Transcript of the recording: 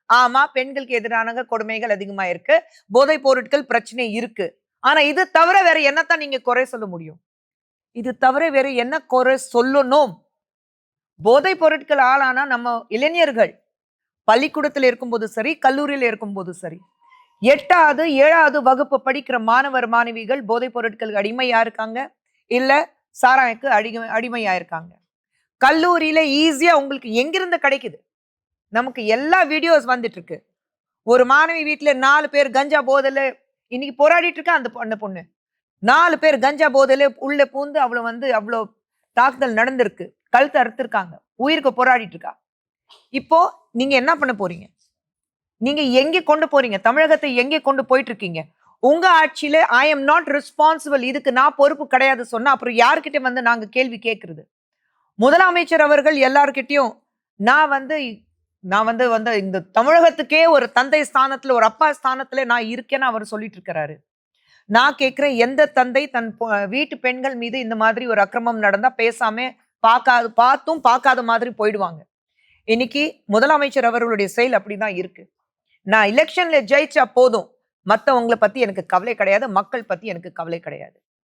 ஆமா, பெண்களுக்கு எதிரான கொடுமைகள் அதிகமா இருக்கு, போதைப் பொருட்கள் பிரச்சனை இருக்கு. ஆனா இது தவிர வேற என்னத்தான் நீங்க குறை சொல்ல முடியும்? இது தவிர வேற என்ன குறை சொல்லணும்? போதைப் பொருட்கள் ஆளானா நம்ம இளைஞர்கள் பள்ளிக்கூடத்துல இருக்கும்போது சரி, கல்லூரியில இருக்கும்போது சரி, 8வது 7வது வகுப்பு படிக்கிற மாணவர் மாணவிகள் போதைப் பொருட்களுக்கு அடிமையா இருக்காங்க, இல்ல சாராயக்கு அடிமையா இருக்காங்க. கல்லூரியில ஈஸியா உங்களுக்கு எங்கிருந்து கிடைக்குது? நமக்கு எல்லா வீடியோஸ் வந்துட்டு இருக்கு. ஒரு மாணவி வீட்டுல 4 பேர் கஞ்சா போதையில இன்னைக்கு போராடிட்டு இருக்கா அந்த பொண்ணு. 4 பேர் கஞ்சா போதையில உள்ள பூந்து அவள வந்து அவ்வளோ தாக்குதல் நடந்திருக்கு. கழுத்து அறுத்திருக்காங்க. உயிருக்கு போராடிட்டு இருக்கா. இப்போ நீங்க என்ன பண்ண போறீங்க? நீங்க எங்கே கொண்டு போறீங்க? தமிழகத்தை எங்கே கொண்டு போயிட்டு இருக்கீங்க? உங்க ஆட்சியில ஐ அம் நாட் ரெஸ்பான்சிபிள், இதுக்கு நான் பொறுப்பு கிடையாது சொன்னா அப்புறம் யார்கிட்ட வந்து நாங்க கேள்வி கேட்கிறது? முதலமைச்சர் அவர்கள் எல்லார்கிட்டயும் நான் வந்து நான் வந்து வந்து இந்த தமிழகத்துக்கே ஒரு தந்தை ஸ்தானத்துல ஒரு அப்பா ஸ்தானத்துல நான் இருக்கேன்னு அவர் சொல்லிட்டு இருக்கிறாரு. நான் கேட்கிறேன், எந்த தந்தை தன் வீட்டு பெண்கள் மீது இந்த மாதிரி ஒரு அக்கிரமம் நடந்தா பேசாம பார்த்தும் பார்க்காத மாதிரி போயிடுவாங்க. இன்னைக்கு முதலமைச்சர் அவர்களுடைய செயல் அப்படிதான் இருக்கு. நான் எலெக்ஷன்ல ஜெயிச்சா போதும், மத்தவங்கள பத்தி எனக்கு கவலை கிடையாது, மக்கள் பத்தி எனக்கு கவலை கிடையாது.